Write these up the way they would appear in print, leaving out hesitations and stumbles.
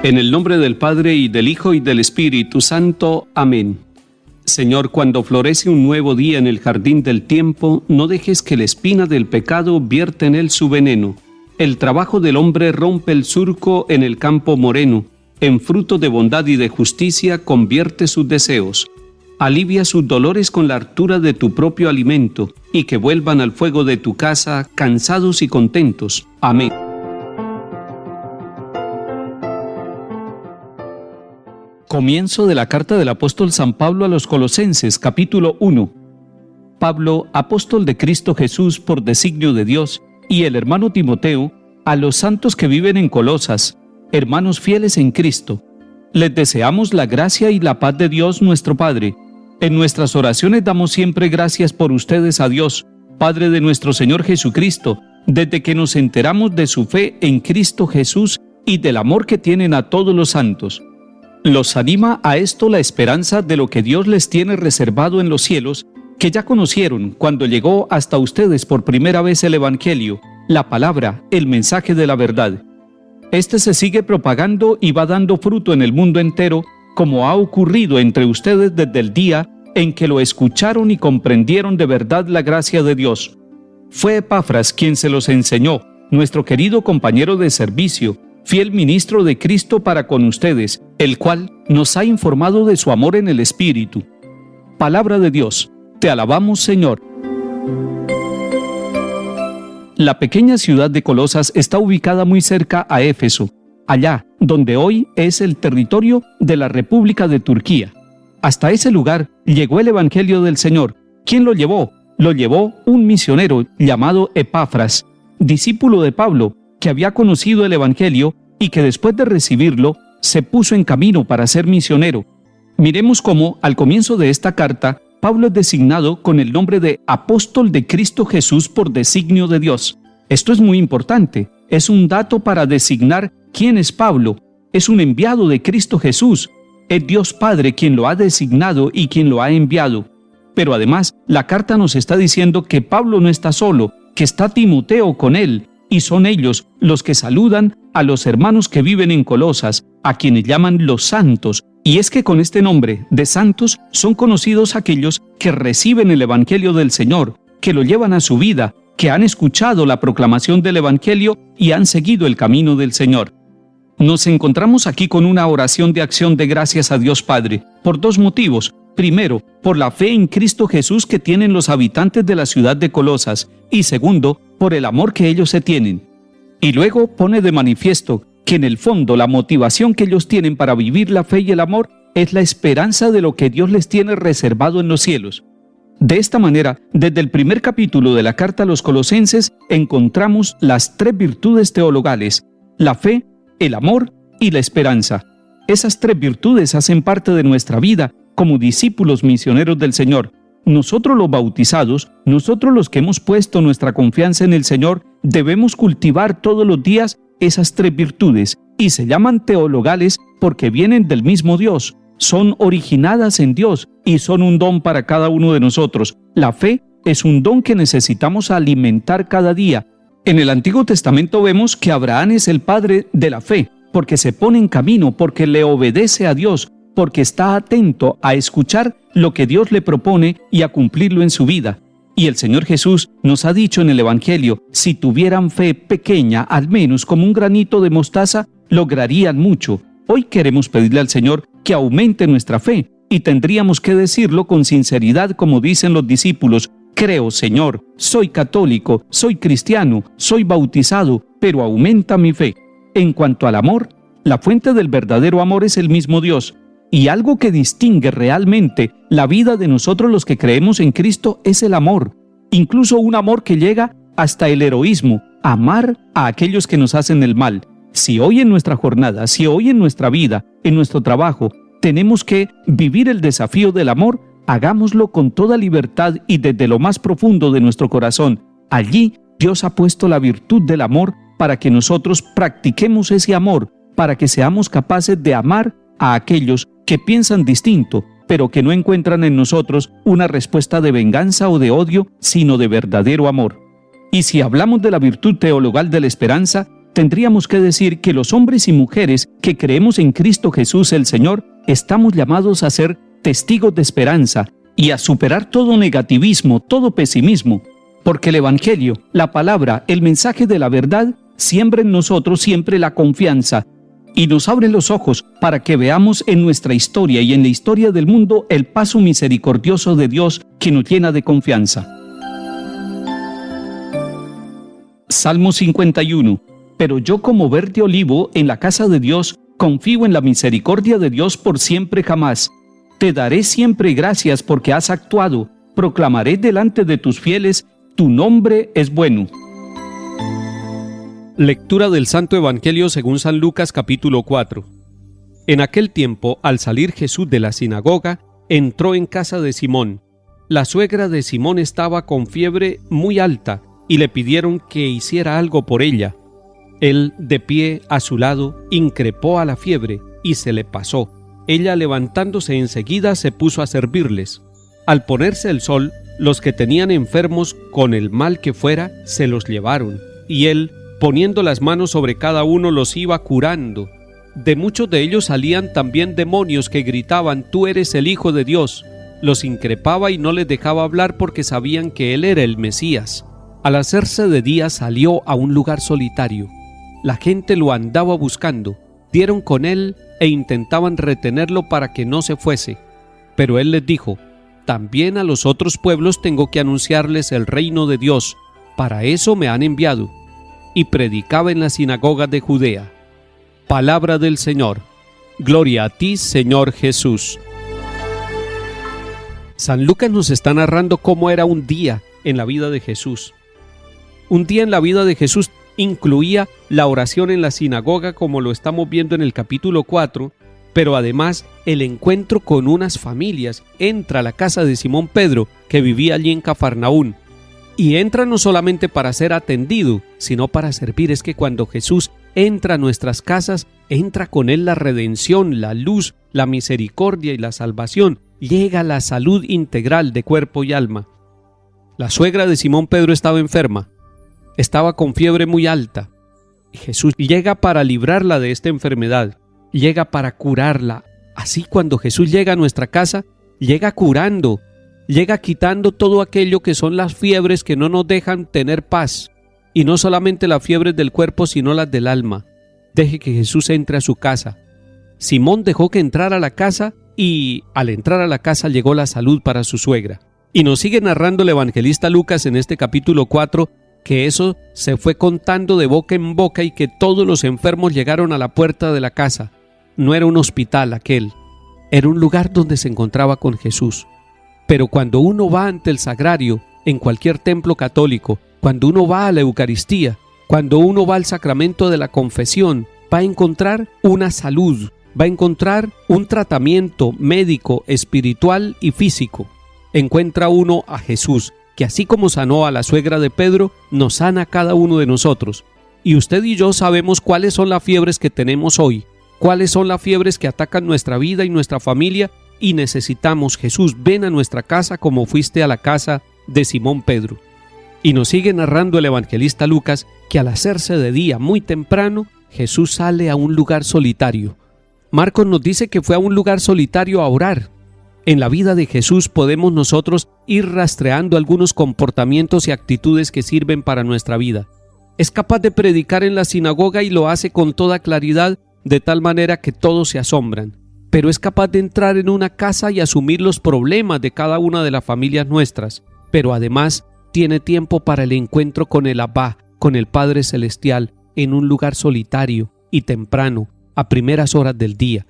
En el nombre del Padre, y del Hijo, y del Espíritu Santo. Amén. Señor, cuando florece un nuevo día en el jardín del tiempo, no dejes que la espina del pecado vierta en él su veneno. El trabajo del hombre rompe el surco en el campo moreno. En fruto de bondad y de justicia convierte sus deseos. Alivia sus dolores con la hartura de tu propio alimento, y que vuelvan al fuego de tu casa, cansados y contentos. Amén. Comienzo de la carta del apóstol San Pablo a los Colosenses, capítulo 1. Pablo, apóstol de Cristo Jesús por designio de Dios, y el hermano Timoteo, a los santos que viven en Colosas, hermanos fieles en Cristo. Les deseamos la gracia y la paz de Dios nuestro Padre. En nuestras oraciones damos siempre gracias por ustedes a Dios, Padre de nuestro Señor Jesucristo, desde que nos enteramos de su fe en Cristo Jesús y del amor que tienen a todos los santos. Los anima a esto la esperanza de lo que Dios les tiene reservado en los cielos, que ya conocieron cuando llegó hasta ustedes por primera vez el Evangelio, la palabra, el mensaje de la verdad. Este se sigue propagando y va dando fruto en el mundo entero, como ha ocurrido entre ustedes desde el día en que lo escucharon y comprendieron de verdad la gracia de Dios. Fue Epafras quien se los enseñó, nuestro querido compañero de servicio, fiel ministro de Cristo para con ustedes, el cual nos ha informado de su amor en el Espíritu. Palabra de Dios, te alabamos, Señor. La pequeña ciudad de Colosas está ubicada muy cerca a Éfeso, allá donde hoy es el territorio de la República de Turquía. Hasta ese lugar llegó el Evangelio del Señor. ¿Quién lo llevó? Lo llevó un misionero llamado Epafras, discípulo de Pablo, que había conocido el Evangelio y que después de recibirlo se puso en camino para ser misionero. Miremos cómo, al comienzo de esta carta, Pablo es designado con el nombre de apóstol de Cristo Jesús por designio de Dios. Esto es muy importante, es un dato para designar quién es Pablo. Es un enviado de Cristo Jesús. Es Dios Padre quien lo ha designado y quien lo ha enviado. Pero además, la carta nos está diciendo que Pablo no está solo, que está Timoteo con él, y son ellos los que saludan a los hermanos que viven en Colosas, a quienes llaman los santos. Y es que con este nombre de santos son conocidos aquellos que reciben el Evangelio del Señor, que lo llevan a su vida, que han escuchado la proclamación del Evangelio y han seguido el camino del Señor. Nos encontramos aquí con una oración de acción de gracias a Dios Padre, por dos motivos. Primero, por la fe en Cristo Jesús que tienen los habitantes de la ciudad de Colosas, y segundo, por el amor que ellos se tienen. Y luego pone de manifiesto que en el fondo la motivación que ellos tienen para vivir la fe y el amor es la esperanza de lo que Dios les tiene reservado en los cielos. De esta manera, desde el primer capítulo de la carta a los Colosenses encontramos las tres virtudes teologales: la fe, el amor y la esperanza. Esas tres virtudes hacen parte de nuestra vida como discípulos misioneros del Señor. Nosotros los bautizados, nosotros los que hemos puesto nuestra confianza en el Señor, debemos cultivar todos los días esas tres virtudes, y se llaman teologales porque vienen del mismo Dios, son originadas en Dios y son un don para cada uno de nosotros. La fe es un don que necesitamos alimentar cada día. En el Antiguo Testamento vemos que Abraham es el padre de la fe, porque se pone en camino, porque le obedece a Dios, porque está atento a escuchar lo que Dios le propone y a cumplirlo en su vida. Y el Señor Jesús nos ha dicho en el Evangelio, si tuvieran fe pequeña, al menos como un granito de mostaza, lograrían mucho. Hoy queremos pedirle al Señor que aumente nuestra fe, y tendríamos que decirlo con sinceridad como dicen los discípulos: creo, Señor, soy católico, soy cristiano, soy bautizado, pero aumenta mi fe. En cuanto al amor, la fuente del verdadero amor es el mismo Dios. Y algo que distingue realmente la vida de nosotros los que creemos en Cristo es el amor, incluso un amor que llega hasta el heroísmo, amar a aquellos que nos hacen el mal. Si hoy en nuestra jornada, si hoy en nuestra vida, en nuestro trabajo, tenemos que vivir el desafío del amor, hagámoslo con toda libertad y desde lo más profundo de nuestro corazón. Allí Dios ha puesto la virtud del amor para que nosotros practiquemos ese amor, para que seamos capaces de amar a aquellos que piensan distinto, pero que no encuentran en nosotros una respuesta de venganza o de odio, sino de verdadero amor. Y si hablamos de la virtud teologal de la esperanza, tendríamos que decir que los hombres y mujeres que creemos en Cristo Jesús el Señor, estamos llamados a ser testigos de esperanza y a superar todo negativismo, todo pesimismo, porque el Evangelio, la palabra, el mensaje de la verdad, siembra en nosotros siempre la confianza y nos abre los ojos para que veamos en nuestra historia y en la historia del mundo el paso misericordioso de Dios que nos llena de confianza. Salmo 51. Pero yo como verde olivo en la casa de Dios, confío en la misericordia de Dios por siempre jamás. Te daré siempre gracias porque has actuado, proclamaré delante de tus fieles, tu nombre es bueno. Lectura del Santo Evangelio según San Lucas capítulo 4. En aquel tiempo, al salir Jesús de la sinagoga, entró en casa de Simón. La suegra de Simón estaba con fiebre muy alta y le pidieron que hiciera algo por ella. Él, de pie a su lado, increpó a la fiebre y se le pasó. Ella, levantándose enseguida, se puso a servirles. Al ponerse el sol, los que tenían enfermos con el mal que fuera, se los llevaron, y él, poniendo las manos sobre cada uno, los iba curando. De muchos de ellos salían también demonios que gritaban: «Tú eres el Hijo de Dios». Los increpaba y no les dejaba hablar porque sabían que él era el Mesías. Al hacerse de día salió a un lugar solitario. La gente lo andaba buscando, dieron con él e intentaban retenerlo para que no se fuese. Pero él les dijo: «También a los otros pueblos tengo que anunciarles el reino de Dios, para eso me han enviado». Y predicaba en las sinagogas de Judea. Palabra del Señor. Gloria a ti, Señor Jesús. San Lucas nos está narrando cómo era un día en la vida de Jesús. Un día en la vida de Jesús incluía la oración en la sinagoga, como lo estamos viendo en el capítulo 4, pero además el encuentro con unas familias. Entra a la casa de Simón Pedro, que vivía allí en Cafarnaún, y entra no solamente para ser atendido, sino para servir. Es que cuando Jesús entra a nuestras casas, entra con él la redención, la luz, la misericordia y la salvación. Llega la salud integral de cuerpo y alma. La suegra de Simón Pedro estaba enferma. Estaba con fiebre muy alta. Y Jesús llega para librarla de esta enfermedad. Llega para curarla. Así, cuando Jesús llega a nuestra casa, llega curando. Llega quitando todo aquello que son las fiebres que no nos dejan tener paz. Y no solamente las fiebres del cuerpo, sino las del alma. Deje que Jesús entre a su casa. Simón dejó que entrara a la casa y al entrar a la casa llegó la salud para su suegra. Y nos sigue narrando el evangelista Lucas en este capítulo 4 que eso se fue contando de boca en boca y que todos los enfermos llegaron a la puerta de la casa. No era un hospital aquel, era un lugar donde se encontraba con Jesús. Pero cuando uno va ante el sagrario, en cualquier templo católico, cuando uno va a la Eucaristía, cuando uno va al sacramento de la confesión, va a encontrar una salud, va a encontrar un tratamiento médico, espiritual y físico. Encuentra uno a Jesús, que así como sanó a la suegra de Pedro, nos sana a cada uno de nosotros. Y usted y yo sabemos cuáles son las fiebres que tenemos hoy, cuáles son las fiebres que atacan nuestra vida y nuestra familia, y necesitamos: Jesús, ven a nuestra casa como fuiste a la casa de Simón Pedro. Y nos sigue narrando el evangelista Lucas que al hacerse de día muy temprano, Jesús sale a un lugar solitario. Marcos nos dice que fue a un lugar solitario a orar. En la vida de Jesús podemos nosotros ir rastreando algunos comportamientos y actitudes que sirven para nuestra vida. Es capaz de predicar en la sinagoga y lo hace con toda claridad, de tal manera que todos se asombran. Pero es capaz de entrar en una casa y asumir los problemas de cada una de las familias nuestras. Pero además tiene tiempo para el encuentro con el Abba, con el Padre Celestial, en un lugar solitario y temprano, a primeras horas del día.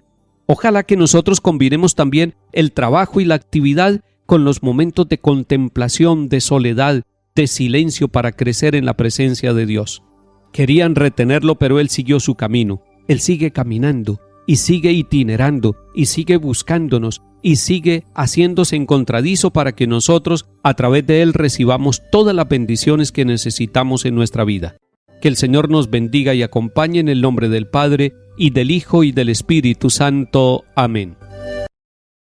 Ojalá que nosotros combinemos también el trabajo y la actividad con los momentos de contemplación, de soledad, de silencio para crecer en la presencia de Dios. Querían retenerlo, pero él siguió su camino. Él sigue caminando y sigue itinerando y sigue buscándonos y sigue haciéndose encontradizo para que nosotros a través de él recibamos todas las bendiciones que necesitamos en nuestra vida. Que el Señor nos bendiga y acompañe en el nombre del Padre, y del Hijo, y del Espíritu Santo. Amén.